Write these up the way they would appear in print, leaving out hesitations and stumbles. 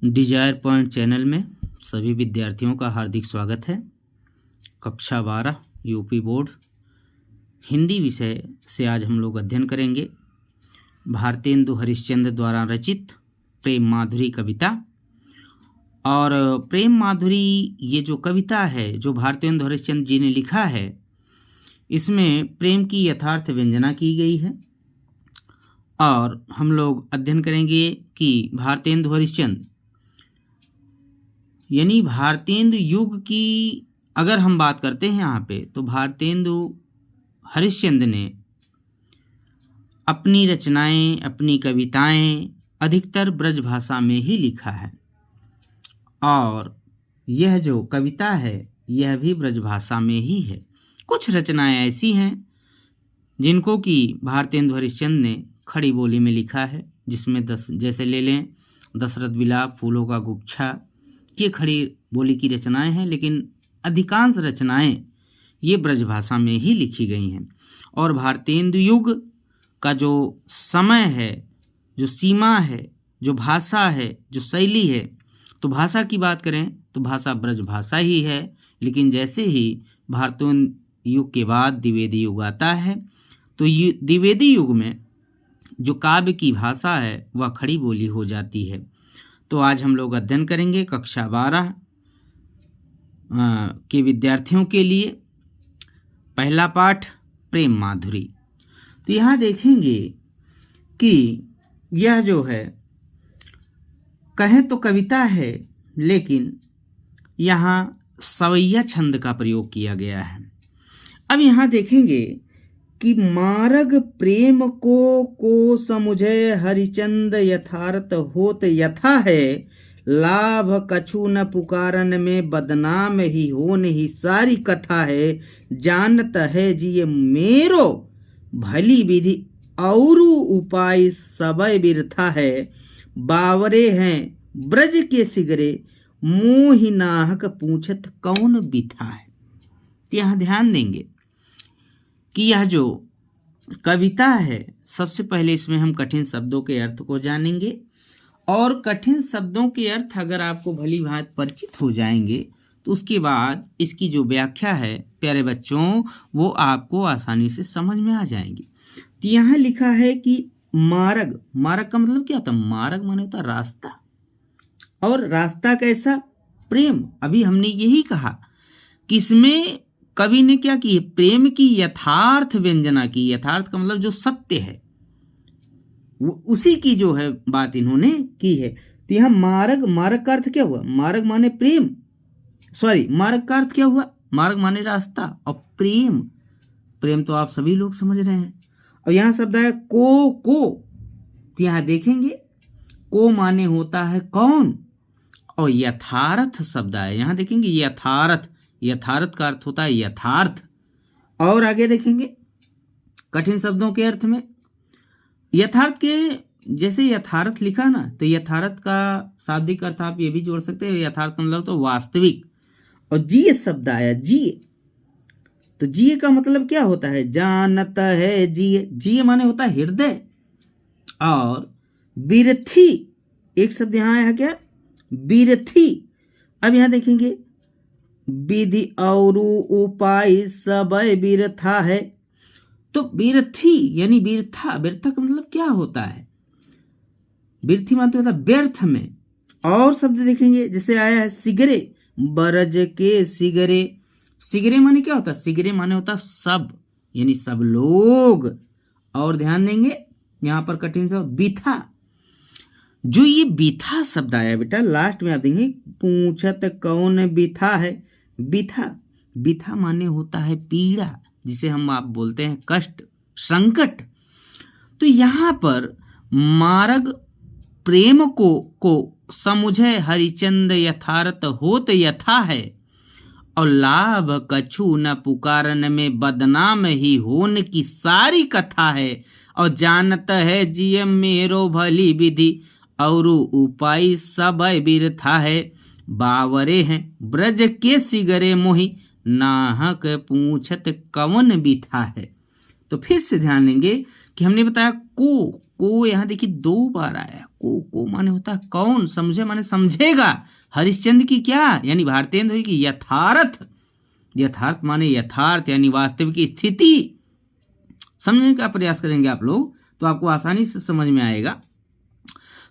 Dzire point channel में सभी विद्यार्थियों का हार्दिक स्वागत है। कक्षा 12 यूपी बोर्ड हिंदी विषय से आज हम लोग अध्ययन करेंगे भारतेंदु हरिश्चंद्र द्वारा रचित प्रेम माधुरी कविता। और प्रेम माधुरी ये जो कविता है जो भारतेंदु हरिश्चंद्र जी ने लिखा है, इसमें प्रेम की यथार्थ व्यंजना की गई है। और हम लोग अध्ययन करेंगे कि भारतेंदु हरिश्चंद्र यानी भारतेंदु युग की अगर हम बात करते हैं यहाँ पे, तो भारतेंदु हरिश्चंद्र ने अपनी रचनाएं, अपनी कविताएं अधिकतर ब्रज भाषा में ही लिखा है। और यह जो कविता है यह भी ब्रज भाषा में ही है। कुछ रचनाएं ऐसी हैं जिनको कि भारतेंदु हरिश्चंद्र ने खड़ी बोली में लिखा है, जिसमें जैसे ले लें दशरथ विलाप, फूलों का गुच्छा, ये खड़ी बोली की रचनाएं हैं। लेकिन अधिकांश रचनाएं ये ब्रज भाषा में ही लिखी गई हैं। और भारतेंदु युग का जो समय है, जो सीमा है, जो भाषा है, जो शैली है, तो भाषा की बात करें तो भाषा ब्रज भाषा ही है। लेकिन जैसे ही भारतेंदु युग के बाद द्विवेदी युग आता है, तो ये द्विवेदी युग में जो काव्य की भाषा है वह खड़ी बोली हो जाती है। तो आज हम लोग अध्ययन करेंगे कक्षा 12 के विद्यार्थियों के लिए पहला पाठ प्रेम माधुरी। तो यहाँ देखेंगे कि यह जो है कहें तो कविता है, लेकिन यहाँ सवैया छंद का प्रयोग किया गया है। अब यहाँ देखेंगे कि मारग प्रेम को समुझे हरिचंद यथार्थ होत यथा है, लाभ कछु न पुकारन में बदनाम ही होन ही सारी कथा है, जानत है जी मेरो भली विधि और उपाय सबय बिरथा है, बावरे हैं ब्रज के सिगरे मोहि नाहक पूछत कौन बिथा है। यहाँ ध्यान देंगे कि यह जो कविता है, सबसे पहले इसमें हम कठिन शब्दों के अर्थ को जानेंगे। और कठिन शब्दों के अर्थ अगर आपको भली भांति परिचित हो जाएंगे तो उसके बाद इसकी जो व्याख्या है प्यारे बच्चों, वो आपको आसानी से समझ में आ जाएंगी। तो यहाँ लिखा है कि मार्ग, मार्ग का मतलब क्या होता है? मार्ग माने होता रास्ता। और रास्ता कैसा? प्रेम। अभी हमने यही कहा कि इसमें कवि ने क्या की? प्रेम की यथार्थ व्यंजना की। यथार्थ का मतलब जो सत्य है, वो उसी की जो है बात इन्होंने की है। तो यहाँ मार्ग, मार्ग का अर्थ क्या हुआ? मार्ग माने प्रेम, मार्ग का अर्थ क्या हुआ? मार्ग माने रास्ता, और प्रेम, प्रेम तो आप सभी लोग समझ रहे हैं। और यहाँ शब्द है को। तो यहाँ देखेंगे को माने होता है कौन, और यथार्थ शब्द है। यहाँ देखेंगे यथार्थ, यथार्थ का अर्थ होता है यथार्थ। और आगे देखेंगे कठिन शब्दों के अर्थ में यथार्थ के, जैसे यथार्थ लिखा ना, तो यथार्थ का शाब्दिक अर्थ आप ये भी जोड़ सकते हैं, यथार्थ का मतलब तो वास्तविक। और जीय शब्द आया, जीय। तो जीय का मतलब क्या होता है? जानत है जीय। जीय माने होता है हृदय। और बिरथी, एक शब्द यहाँ आया है क्या? बिरथी। अब यहाँ देखेंगे विधि और उपाय सबय बिरथा है। तो बिरथी यानी बिरथा, बिरथा का मतलब क्या होता है? बिरथी मानते होता है व्यर्थ में। और शब्द देखेंगे जैसे आया है सिगरे, बरज के सिगरे। सिगरे माने क्या होता है? सिगरे माने होता है सब, यानी सब लोग। और ध्यान देंगे यहाँ पर कठिन शब्द बिथा। जो ये बिथा शब्द आया बेटा, लास्ट में आप देंगे पूछत कौन बिथा है। बिथा, बिथा माने होता है पीड़ा, जिसे हम आप बोलते हैं कष्ट, संकट। तो यहाँ पर मार्ग प्रेम को समुझे हरिचंद यथार्थ होत यथा है, और लाभ कछु न पुकारन में बदनाम ही होन की सारी कथा है, और जानत है जिय मेरो भली विधि और उपाय सब बिरथा है, बावरे हैं ब्रज के सिगरे मोहि नाहक पूछत कवन बिथा है। तो फिर से ध्यान देंगे कि हमने बताया को यहाँ देखिए 2 बार आया को माने होता है कौन, समझे माने समझेगा हरिश्चंद्र की क्या यानी भारतेंदु की यथार्थ, यथार्थ माने यथार्थ यानी वास्तविक स्थिति समझने का प्रयास करेंगे आप लोग तो आपको आसानी से समझ में आएगा।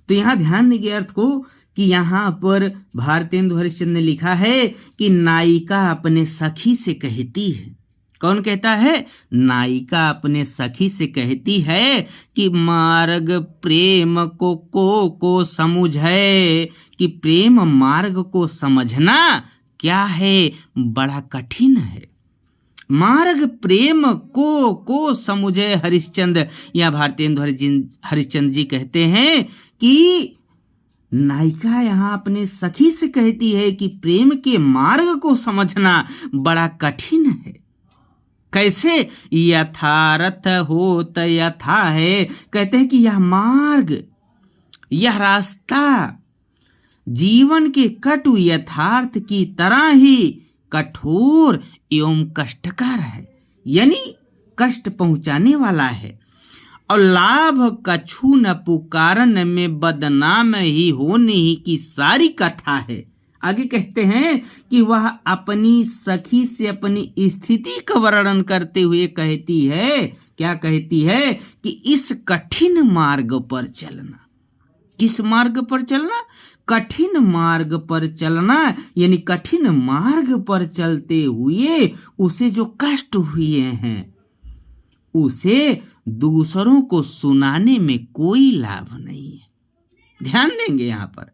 तो यहाँ ध्यान देंगे अर्थ को कि यहाँ पर भारतेंदु हरिश्चंद्र ने लिखा है कि नायिका अपने सखी से कहती है, कौन कहता है, नायिका अपने सखी से कहती है कि मार्ग प्रेम को समझ है, कि प्रेम मार्ग को समझना क्या है, बड़ा कठिन है। मार्ग प्रेम को समुझे हरिश्चंद्र, या भारतेंदु हरिश्चंद्र जी कहते हैं कि नायिका यहाँ अपने सखी से कहती है कि प्रेम के मार्ग को समझना बड़ा कठिन है। कैसे, यथार्थ होत यथा है, कहते हैं कि यह मार्ग, यह रास्ता जीवन के कटु यथार्थ की तरह ही कठोर एवं कष्टकर है, यानी कष्ट पहुंचाने वाला है। और लाभ कछु न पुकारन में बदनाम ही होने ही की सारी कथा है। आगे कहते हैं कि वह अपनी सखी से अपनी स्थिति का वर्णन करते हुए कहती है, क्या कहती है, कि इस कठिन मार्ग पर चलना। किस मार्ग पर चलना, कठिन मार्ग पर चलना, यानी कठिन मार्ग पर चलते हुए उसे जो कष्ट हुए हैं उसे दूसरों को सुनाने में कोई लाभ नहीं है। ध्यान देंगे यहाँ पर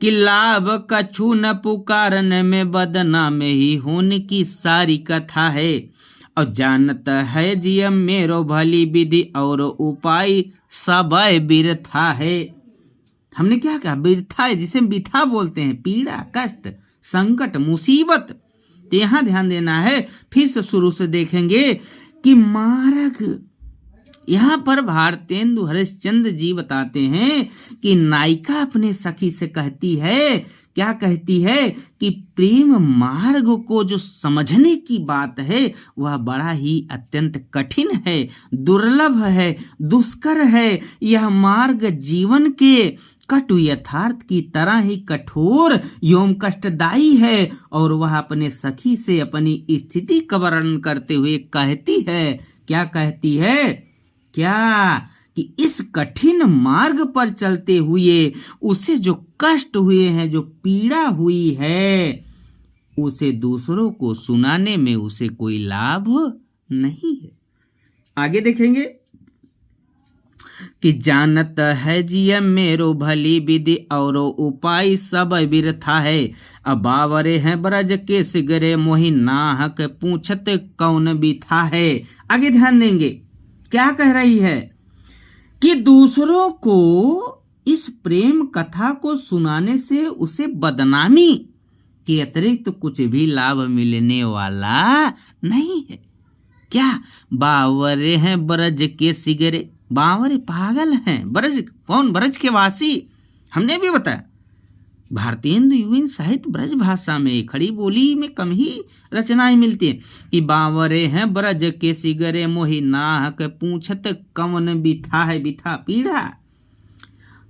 कि लाभ कछु न पुकारन में बदनाम ही होने की सारी कथा है। और जानत है जियम मेरो भली विधि और उपाय सब बिरथा है। हमने क्या कहा, बिरथा है, जिसे बिथा बोलते हैं, पीड़ा कष्ट संकट मुसीबत। तो यहाँ ध्यान देना है, फिर से शुरू से देखेंगे कि मार्ग, यहाँ पर भारतेंदु हरिश्चंद्र जी बताते हैं कि नायिका अपने सखी से कहती है, क्या कहती है, कि प्रेम मार्ग को जो समझने की बात है वह बड़ा ही अत्यंत कठिन है, दुर्लभ है, दुष्कर है। यह मार्ग जीवन के कटु यथार्थ की तरह ही कठोर एवं कष्टदायी है। और वह अपने सखी से अपनी स्थिति का वर्णन करते हुए कहती है, क्या कहती है, क्या, कि इस कठिन मार्ग पर चलते हुए उसे जो कष्ट हुए हैं, जो पीड़ा हुई है, उसे दूसरों को सुनाने में उसे कोई लाभ नहीं है। आगे देखेंगे कि जानत है जिय मेरो भली विधि और उपाय सब बिरथा है। अब बावरे हैं ब्रज के सिगरे मोहि नाहक पूछत कौन बिथा है। आगे ध्यान देंगे, क्या कह रही है कि दूसरों को इस प्रेम कथा को सुनाने से उसे बदनामी के अतिरिक्त कुछ भी लाभ मिलने वाला नहीं है। क्या, बावरे हैं ब्रज के सिगरे, बावरे पागल हैं, ब्रज कौन, ब्रज के वासी। हमने भी बताया भारतेंदु युगीन साहित्य ब्रज भाषा में खड़ी बोली में कम ही रचनाएं मिलती हैं कि बावरे हैं ब्रज के सिगरे मोहि नाहक पूछत कौन बिथा है, बिथा पीड़ा।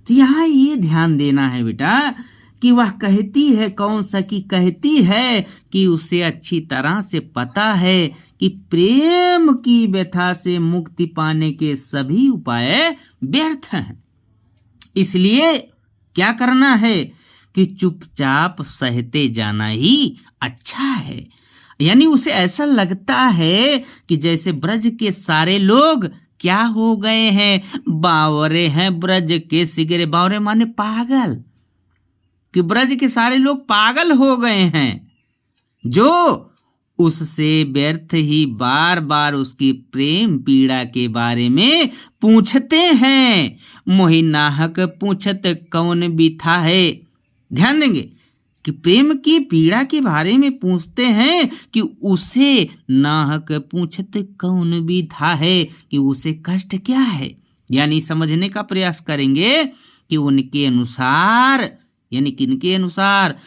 तो यहाँ ये ध्यान देना है बेटा कि वह कहती है, कौन सखी कहती है कि उसे अच्छी तरह से पता है कि प्रेम की व्यथा से मुक्ति पाने के सभी उपाय व्यर्थ हैं। इसलिए क्या करना है कि चुपचाप सहते जाना ही अच्छा है। यानी उसे ऐसा लगता है कि जैसे ब्रज के सारे लोग क्या हो गए हैं, बावरे हैं ब्रज के सिगरे, बावरे माने पागल, कि ब्रज के सारे लोग पागल हो गए हैं, जो उससे व्यर्थ ही बार बार उसकी प्रेम पीड़ा के बारे में पूछते हैं। मोहि नाहक पूछत कौन बिथा है। ध्यान देंगे कि प्रेम की पीड़ा के बारे में पूछते हैं कि उसे नाहक पूछत कौन बिथा है, कि उसे कष्ट क्या है। यानी समझने का प्रयास करेंगे कि उनके अनुसार, यानी किनके अनुसार,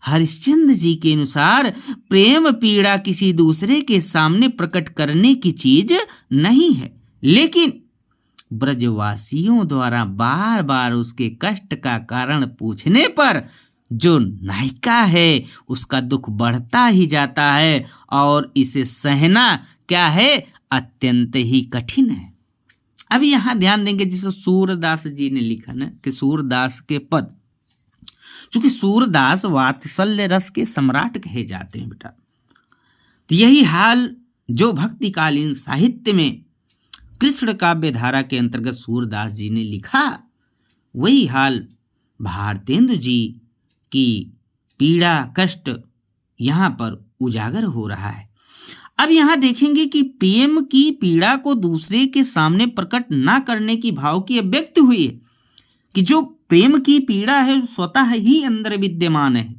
हरिश्चंद्र जी के अनुसार प्रेम पीड़ा किसी दूसरे के सामने प्रकट करने की चीज नहीं है, लेकिन ब्रजवासियों द्वारा बार बार उसके कष्ट का कारण पूछने पर जो नायिका है उसका दुख बढ़ता ही जाता है और इसे सहना क्या है, अत्यंत ही कठिन है। अब यहाँ ध्यान देंगे जिसे सूरदास जी ने लिखा ना कि सूरदास के पद, क्योंकि सूरदास वात्सल्य रस के सम्राट कहे जाते हैं बेटा। तो यही हाल जो भक्तिकालीन साहित्य में कृष्ण काव्य धारा के अंतर्गत सूरदास जी ने लिखा, वही हाल भारतेंदु जी की पीड़ा कष्ट यहाँ पर उजागर हो रहा है। अब यहाँ देखेंगे कि प्रेम की पीड़ा को दूसरे के सामने प्रकट ना करने की भाव की अभिव्यक्ति हुई है कि जो प्रेम की पीड़ा है स्वतः ही अंदर विद्यमान है,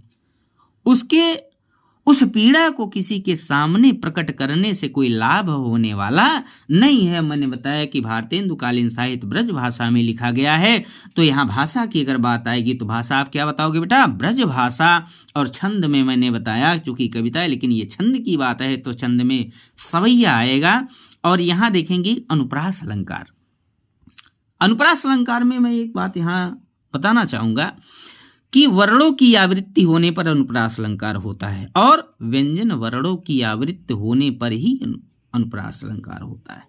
उस पीड़ा को किसी के सामने प्रकट करने से कोई लाभ होने वाला नहीं है। मैंने बताया कि भारतेंदुकालीन साहित्य ब्रज भाषा में लिखा गया है। तो यहाँ भाषा की अगर बात आएगी तो भाषा आप क्या बताओगे बेटा, ब्रज भाषा। और छंद में मैंने बताया चूंकि कविता है लेकिन ये छंद की बात है तो छंद में सवैया आएगा। और यहाँ देखेंगे अनुप्रास अलंकार। अनुप्रास अलंकार में मैं एक बात यहाँ बताना चाहूंगा कि वर्णों की आवृत्ति होने पर अनुप्रास अलंकार होता है और व्यंजन वर्णों की आवृत्ति होने पर ही अनुप्रास अलंकार होता है।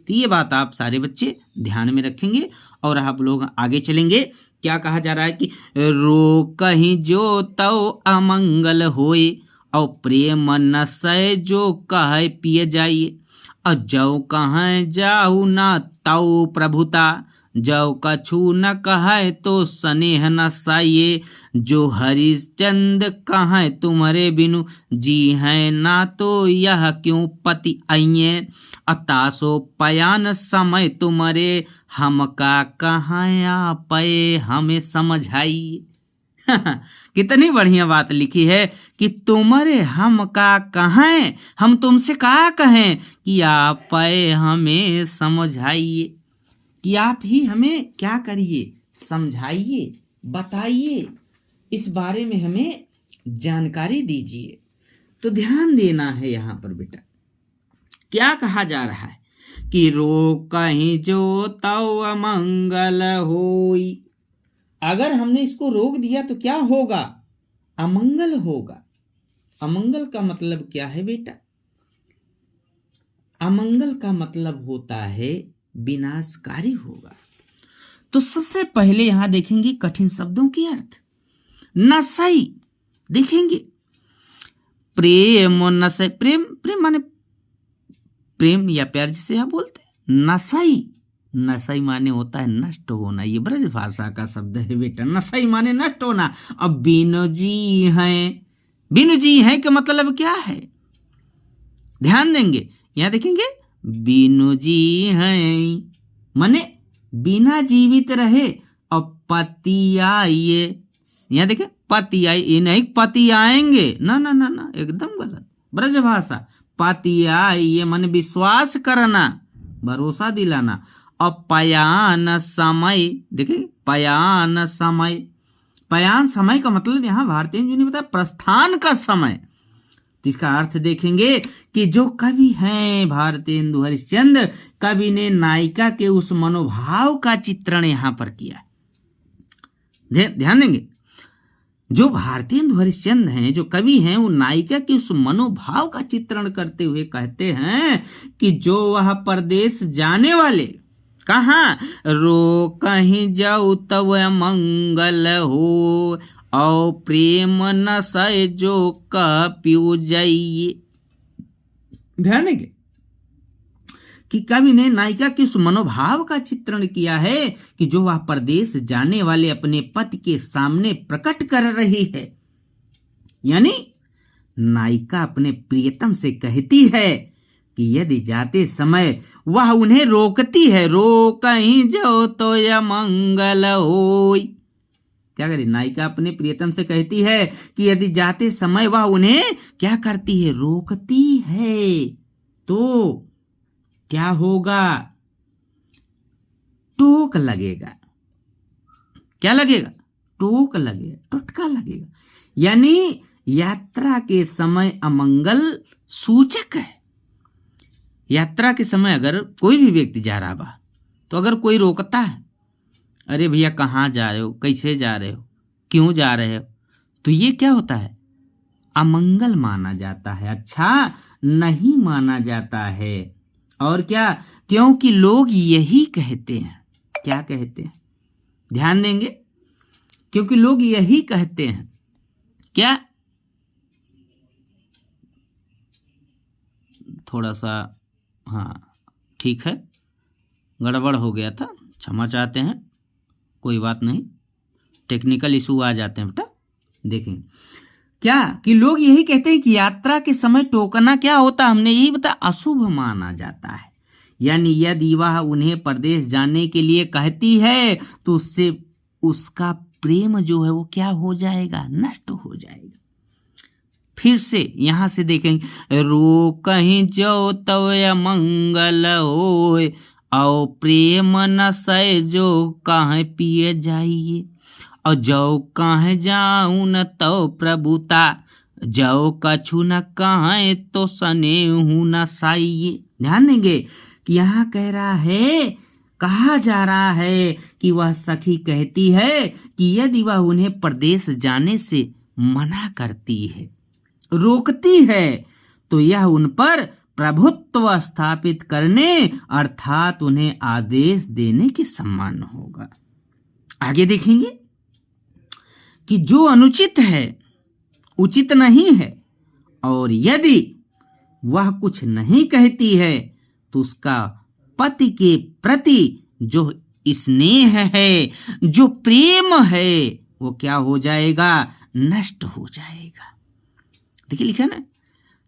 तो ये बात आप सारे बच्चे ध्यान में रखेंगे और आप लोग आगे चलेंगे। क्या कहा जा रहा है कि रो कहीं जो तव अमंगल होए और प्रेम न सय जो कहे पिए जाइए, और जौ कहें जाऊ ना तव प्रभुता, जौ कछु न कहे तो स्नेह न साइए, जो हरिश्चंद कहे तुम्हारे बिनु जी है ना तो यह क्यों पति आइए, अतासो पयान समय तुम्हारे हम का कहाँ पे हमें समझाइए। कितनी बढ़िया बात लिखी है कि तुम्हारे हम का कहें, हम तुमसे क्या कहें कि आप हमें समझाइए, कि आप ही हमें क्या करिए, समझाइए, बताइए, इस बारे में हमें जानकारी दीजिए। तो ध्यान देना है यहाँ पर बेटा, क्या कहा जा रहा है कि रो कहीं जो तव अमंगल होई। अगर हमने इसको रोक दिया तो क्या होगा, अमंगल होगा। अमंगल का मतलब क्या है बेटा, अमंगल का मतलब होता है विनाशकारी होगा। तो सबसे पहले यहां देखेंगे कठिन शब्दों की अर्थ। नशई देखेंगे, प्रेम नशई, प्रेम प्रेम माने प्रेम या प्यार जिसे आप बोलते हैं। नशई, नशई माने होता है नष्ट होना। ये ब्रज भाषा का शब्द है बेटा, नशई माने नष्ट होना। अब बिनु जी हैं, बिनु जी हैं का मतलब क्या है, ध्यान देंगे। यहां देखेंगे बिनु जी हैं माने बिना जीवित रहे। और पति आइए, यहां देखें पति आइए, ये नहीं पति आएंगे, ना ना ना ना, एकदम गलत ब्रज भाषा। पति आइए माने विश्वास करना, भरोसा दिलाना। और पयान समय, देखिए पयान समय, पयान समय का मतलब यहां भारतीय जी ने बताया प्रस्थान का समय। तो इसका अर्थ देखेंगे कि जो कवि हैं भारतेंदु हरिश्चंद्र, कवि ने नायिका के उस मनोभाव का चित्रण यहां पर किया। ध्यान देंगे, जो भारतेंदु हरिश्चंद्र हैं, जो कवि हैं, वो नायिका के उस मनोभाव का चित्रण करते हुए कहते हैं कि जो वह परदेश जाने वाले, कहाँ, रो कहीं जाऊ तव मंगल हो और प्रेम न सय जो कह पियो जाइए। ध्यान देंगे कि कवि ने नायिका के उस मनोभाव का चित्रण किया है कि जो वह परदेश जाने वाले अपने पति के सामने प्रकट कर रही है। यानी नायिका अपने प्रियतम से कहती है कि यदि जाते समय वह उन्हें रोकती है, रो कहीं जो तो या मंगल होई। क्या करे, नायिका अपने प्रियतम से कहती है कि यदि जाते समय वह उन्हें क्या करती है, रोकती है, तो क्या होगा, टोक लगेगा। क्या लगेगा, टोक लगेगा, टुटका लगेगा। यानी यात्रा के समय अमंगल सूचक है। यात्रा के समय अगर कोई भी व्यक्ति जा रहा बा तो अगर कोई रोकता है, अरे भैया कहाँ जा रहे हो, कैसे जा रहे हो, क्यों जा रहे हो, तो ये क्या होता है, अमंगल माना जाता है, अच्छा नहीं माना जाता है। और क्या, क्योंकि लोग यही कहते हैं, क्या कहते हैं, ध्यान देंगे, क्योंकि लोग यही कहते हैं, क्या, थोड़ा सा, हाँ ठीक है, गड़बड़ हो गया था, क्षमा चाहते हैं, कोई बात नहीं, टेक्निकल इशू आ जाते हैं बेटा। देखेंगे क्या कि लोग यही कहते हैं कि यात्रा के समय टोकना क्या होता, हमने यही बताया, अशुभ माना जाता है। यानी यदि वह उन्हें परदेश जाने के लिए कहती है तो उससे उसका प्रेम जो है वो क्या हो जाएगा, नष्ट हो जाएगा। फिर से यहां से देखेंगे, रो कहीं जो तव मंगल होए, और प्रेम न सै जो कहाँ पिए जाइए, और जो कहाँ जाऊं न तो प्रभुता, जो कछु न कहाँ तो स्नेहु न साइए। ध्यान देंगे कि यहाँ कह रहा है, कहा जा रहा है कि वह सखी कहती है कि यदि वह उन्हें प्रदेश जाने से मना करती है, रोकती है, तो यह उन पर प्रभुत्व स्थापित करने अर्थात उन्हें आदेश देने के समान होगा। आगे देखेंगे कि जो अनुचित है उचित नहीं है, और यदि वह कुछ नहीं कहती है तो उसका पति के प्रति जो स्नेह है, जो प्रेम है, वो क्या हो जाएगा, नष्ट हो जाएगा। देखिए लिखा ना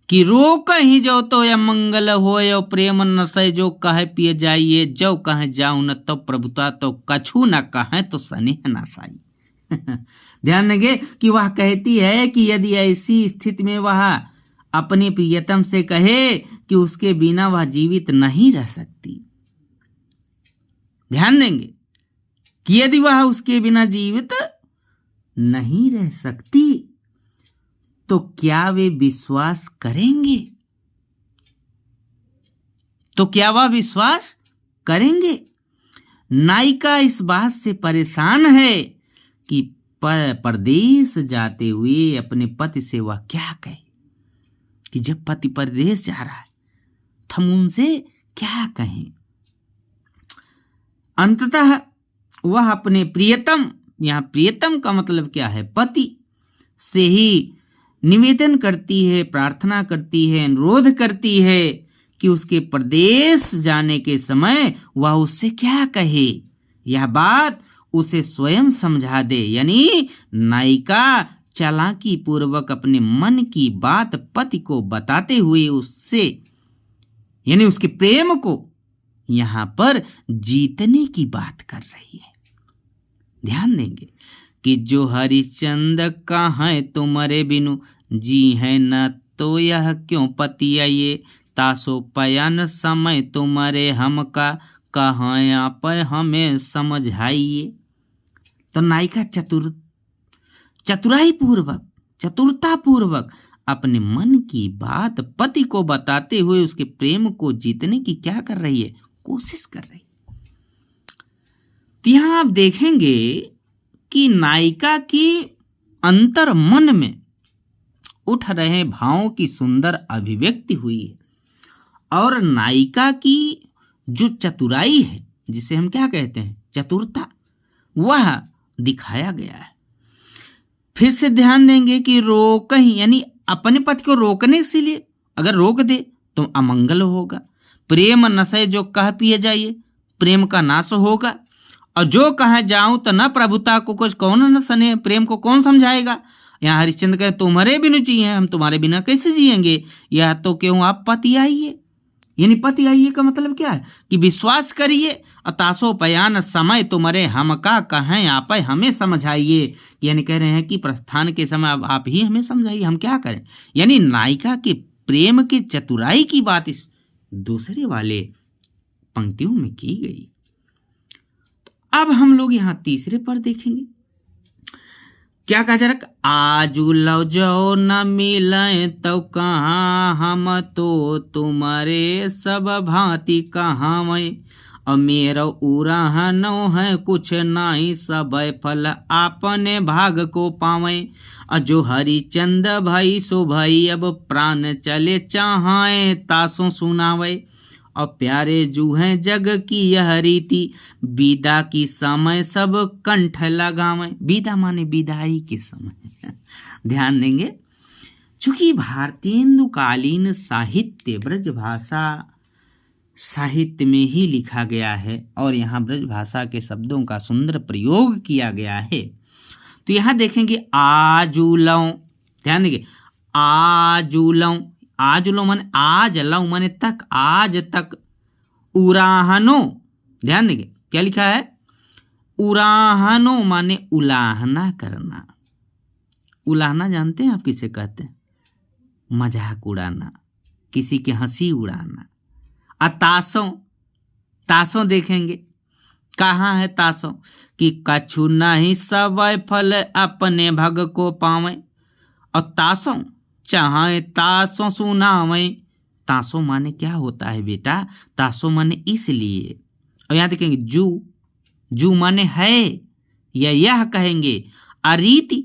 कि रो कहीं जो तो या मंगल हो, या प्रेम न सै जो कहे पिए जाइए, जो कहे जाऊं न तो प्रभुता, तो कछु न कहे तो स्नेह न साई। ध्यान देंगे कि वह कहती है कि यदि ऐसी स्थिति में वह अपने प्रियतम से कहे कि उसके बिना वह जीवित नहीं रह सकती, ध्यान देंगे कि यदि वह उसके बिना जीवित नहीं रह सकती तो क्या वे विश्वास करेंगे, तो क्या वह विश्वास करेंगे। नायिका इस बात से परेशान है कि परदेश जाते हुए अपने पति से वह क्या कहे, कि जब पति परदेश जा रहा है तो हम उनसे क्या कहें। अंततः वह अपने प्रियतम, यहाँ प्रियतम का मतलब क्या है, पति से ही निवेदन करती है, प्रार्थना करती है, अनुरोध करती है कि उसके प्रदेश जाने के समय वह उससे क्या कहे, यह बात उसे स्वयं समझा दे। यानी नायिका चालाकी पूर्वक अपने मन की बात पति को बताते हुए उससे, यानी उसके प्रेम को यहां पर जीतने की बात कर रही है। ध्यान देंगे कि जो हरिचंद कहाँ तुम्हारे बिनु जी है न, तो यह क्यों पति आइए, तासो पयन समय तुम्हारे हमका, कहाँ आप हमें समझाइए। तो नायिका चतुराई पूर्वक, चतुरता पूर्वक अपने मन की बात पति को बताते हुए उसके प्रेम को जीतने की क्या कर रही है, कोशिश कर रही है। तो यहां आप देखेंगे कि नायिका की अंतर मन में उठ रहे भावों की सुंदर अभिव्यक्ति हुई है, और नायिका की जो चतुराई है, जिसे हम क्या कहते हैं, चतुरता, वह दिखाया गया है। फिर से ध्यान देंगे कि रोक ही, यानी अपने पति को रोकने से लिए, अगर रोक दे तो अमंगल होगा। प्रेम नशे जो कह पिए जाइए, प्रेम का नाश होगा। और जो कहा जाऊं तो न प्रभुता को कुछ कौन न सने, प्रेम को कौन समझाएगा। यहाँ हरिश्चंद्र कहे तुम्हारे बिनु जिए, हम तुम्हारे बिना कैसे जिएंगे, या तो क्यों आप पति आइए। यानी पति आइए का मतलब क्या है कि विश्वास करिए, अतासो पयान समय तुम्हारे हमका कहें आप हमें समझाइए। यानी कह रहे हैं कि प्रस्थान के समय अब आप ही हमें समझाइए, हम क्या करें। यानी नायिका के प्रेम की चतुराई की बात इस दूसरे वाले पंक्तियों में की गई। तो अब हम लोग यहाँ तीसरे पर देखेंगे क्या कहा जा रहा, आजू लो जो न मिले तो कहाँ, हम तो तुम्हारे सब भांति कहाँ मैं, और मेरो उराहनो है कुछ नाही, सब फल आपने भाग को पावे। और जो हरिचंद भाई सो भाई, अब प्राण चले चाहाए तासों सुनावे। और प्यारे जू हैं जग की यह रीति, विदा की समय सब कंठ लगावे। विदा माने विदाई के समय ध्यान देंगे, चूंकि भारतेंदुकालीन साहित्य ब्रजभाषा साहित्य में ही लिखा गया है और यहाँ ब्रजभाषा के शब्दों का सुंदर प्रयोग किया गया है। तो यहाँ देखेंगे आजुलौ, ध्यान देंगे आजुलौ, आजुलौ माने आज, लौ माने तक, आज तक। उराहनो, ध्यान देंगे क्या लिखा है, उराहनो माने उलाहना करना। उलाहना जानते हैं आप किसे कहते हैं, मजाक उड़ाना, किसी की हंसी उड़ाना। तासों, तासों देखेंगे कहाँ है तासों, कि कछु नहीं सब फल अपने भग को पावे। और तासों चाहे तासों सुनावे। तासों माने क्या होता है बेटा, तासों माने इसलिए। और यहाँ देखेंगे जू, जू माने है या यह कहेंगे। अरीति,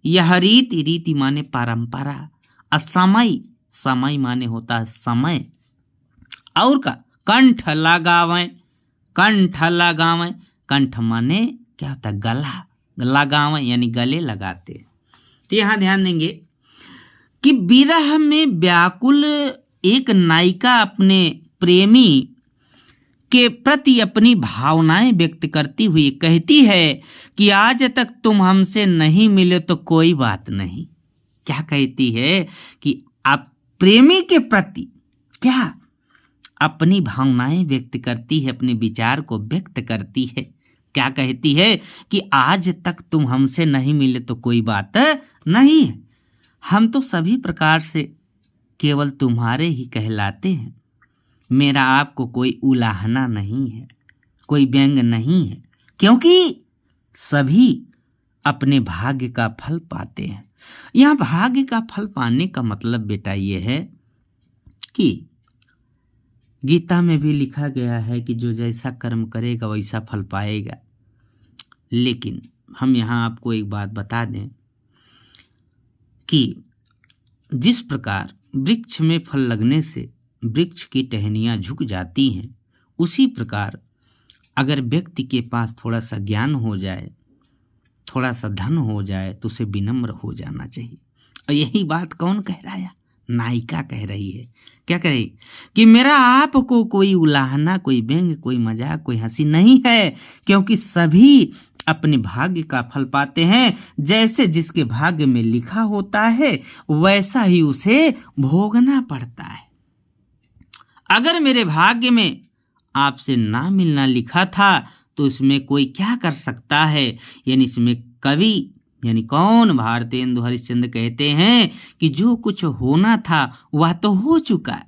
यह रीति, रीति माने परंपरा। असमय, समय माने होता है समय। और का कंठ लगावे, कंठ लगावे, कंठ माने क्या होता है गला, लगावे यानी गले लगाते। तो यहाँ ध्यान देंगे कि विरह में व्याकुल एक नायिका अपने प्रेमी के प्रति अपनी भावनाएं व्यक्त करती हुई कहती है कि आज तक तुम हमसे नहीं मिले तो कोई बात नहीं। क्या कहती है कि आप प्रेमी के प्रति क्या अपनी भावनाएं व्यक्त करती है, अपने विचार को व्यक्त करती है। क्या कहती है कि आज तक तुम हमसे नहीं मिले तो कोई बात नहीं है, हम तो सभी प्रकार से केवल तुम्हारे ही कहलाते हैं। मेरा आपको कोई उलाहना नहीं है, कोई व्यंग नहीं है, क्योंकि सभी अपने भाग्य का फल पाते हैं। यहाँ भाग्य का फल पाने का मतलब बेटा ये है कि गीता में भी लिखा गया है कि जो जैसा कर्म करेगा वैसा फल पाएगा। लेकिन हम यहाँ आपको एक बात बता दें कि जिस प्रकार वृक्ष में फल लगने से वृक्ष की टहनियाँ झुक जाती हैं, उसी प्रकार अगर व्यक्ति के पास थोड़ा सा ज्ञान हो जाए, थोड़ा सा धन हो जाए, तो उसे विनम्र हो जाना चाहिए। और यही बात कौन कह रहा है, नायिका कह रही है। क्या कह रही कि मेरा आपको कोई उलाहना, कोई व्यंग, कोई मजाक, कोई हंसी नहीं है, क्योंकि सभी अपने भाग्य का फल पाते हैं। जैसे जिसके भाग्य में लिखा होता है वैसा ही उसे भोगना पड़ता है। अगर मेरे भाग्य में आपसे ना मिलना लिखा था तो इसमें कोई क्या कर सकता है। यानी इसमें कवि यानी कौन, भारतेंदु हरिश्चंद्र कहते हैं कि जो कुछ होना था वह तो हो चुका है,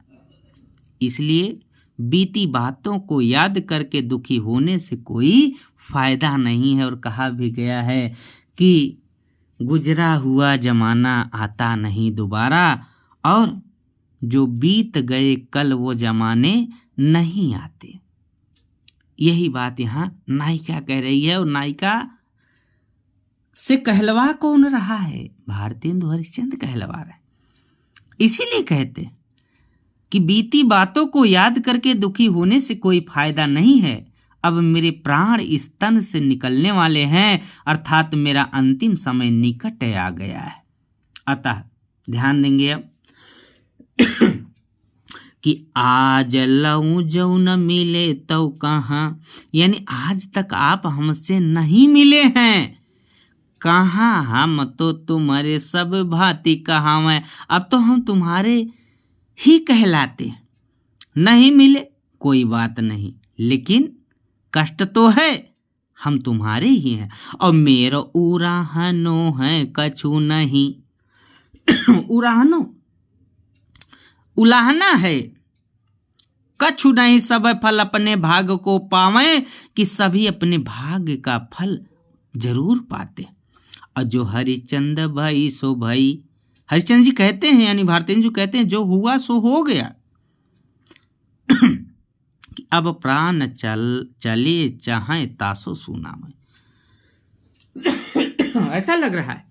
इसलिए बीती बातों को याद करके दुखी होने से कोई फायदा नहीं है। और कहा भी गया है कि गुजरा हुआ जमाना आता नहीं दोबारा, और जो बीत गए कल वो जमाने नहीं आते। यही बात यहाँ नायिका कह रही है। और नायिका से कहलवा कौन रहा है, भारतेंदु हरिश्चंद्र कहलवा रहे। इसीलिए कहते हैं कि बीती बातों को याद करके दुखी होने से कोई फायदा नहीं है। अब मेरे प्राण इस तन से निकलने वाले हैं, अर्थात मेरा अंतिम समय निकट आ गया है। अतः ध्यान देंगे अब कि आज लऊ जो न मिले तो कहाँ, यानी आज तक आप हमसे नहीं मिले हैं, कहाँ हम तो तुम्हारे सब भांति कहावें। अब तो हम तुम्हारे ही कहलाते हैं। नहीं मिले कोई बात नहीं, लेकिन कष्ट तो है, हम तुम्हारे ही हैं। और मेरो उराहनो है कछु नहीं उराहनो उलाहना है, कछु नहीं सब फल अपने भाग को पावे, कि सभी अपने भाग्य का फल जरूर पाते। और जो हरिचंद भाई सो भाई, हरिचंद जी कहते हैं यानी भारतेंदु जी कहते हैं जो हुआ सो हो गया। अब प्राण चले चाहे तासो सूना में। ऐसा लग रहा है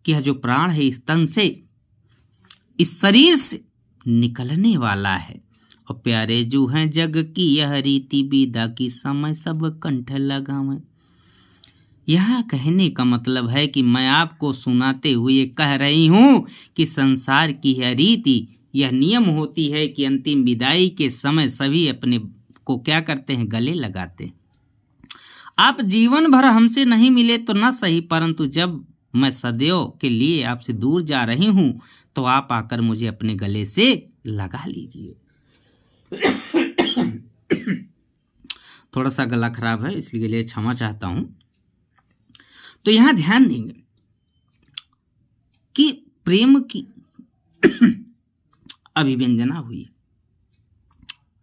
कि यह जो प्राण है इस तन से, इस शरीर से निकलने वाला है। और प्यारे जो हैं जग की यह रीति विदा की समय सब कंठ लगावें। यहाँ कहने का मतलब है कि मैं आपको सुनाते हुए कह रही हूँ कि संसार की यह रीति, यह नियम होती है कि अंतिम विदाई के समय सभी अपने को क्या करते हैं, गले लगाते हैं। आप जीवन भर हमसे नहीं मिले तो ना सही, परंतु जब मैं सदैव के लिए आपसे दूर जा रही हूँ तो आप आकर मुझे अपने गले से लगा लीजिए। थोड़ा सा गला खराब है, इसलिए लिए क्षमा चाहता हूं। तो यहां ध्यान देंगे कि प्रेम की अभिव्यंजना हुई।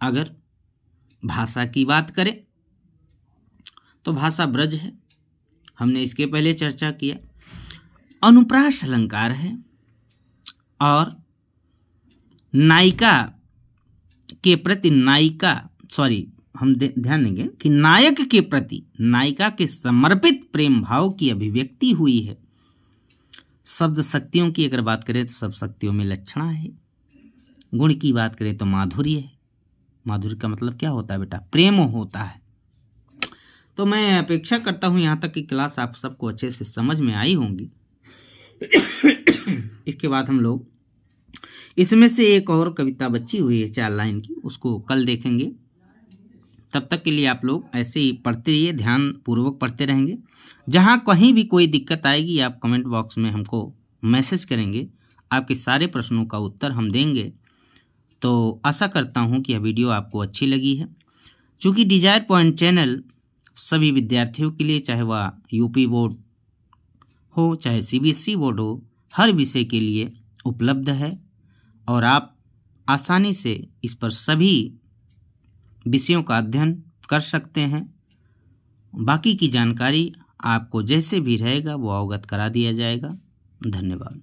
अगर भाषा की बात करें तो भाषा ब्रज है, हमने इसके पहले चर्चा किया। अनुप्रास अलंकार है और नायिका के प्रति हम ध्यान देंगे कि नायक के प्रति नायिका के समर्पित प्रेम भाव की अभिव्यक्ति हुई है। शब्द शक्तियों की अगर बात करें तो सब शक्तियों में लक्षणा है। गुण की बात करें तो माधुर्य है। माधुर्य का मतलब क्या होता है बेटा, प्रेम होता है। तो मैं अपेक्षा करता हूं यहाँ तक की क्लास आप सबको अच्छे से समझ में आई होंगी। इसके बाद हम लोग इसमें से एक और कविता बची हुई है 4 लाइन की, उसको कल देखेंगे। तब तक के लिए आप लोग ऐसे ही पढ़ते रहिए, ध्यान पूर्वक पढ़ते रहेंगे। जहाँ कहीं भी कोई दिक्कत आएगी आप कमेंट बॉक्स में हमको मैसेज करेंगे, आपके सारे प्रश्नों का उत्तर हम देंगे। तो आशा करता हूँ कि यह वीडियो आपको अच्छी लगी है। चूँकि डिजायर पॉइंट चैनल सभी विद्यार्थियों के लिए, चाहे वह यूपी बोर्ड हो चाहे सीबीएसई बोर्ड हो, हर विषय के लिए उपलब्ध है और आप आसानी से इस पर सभी विषयों का अध्ययन कर सकते हैं। बाकी की जानकारी आपको जैसे भी रहेगा वो अवगत करा दिया जाएगा। धन्यवाद।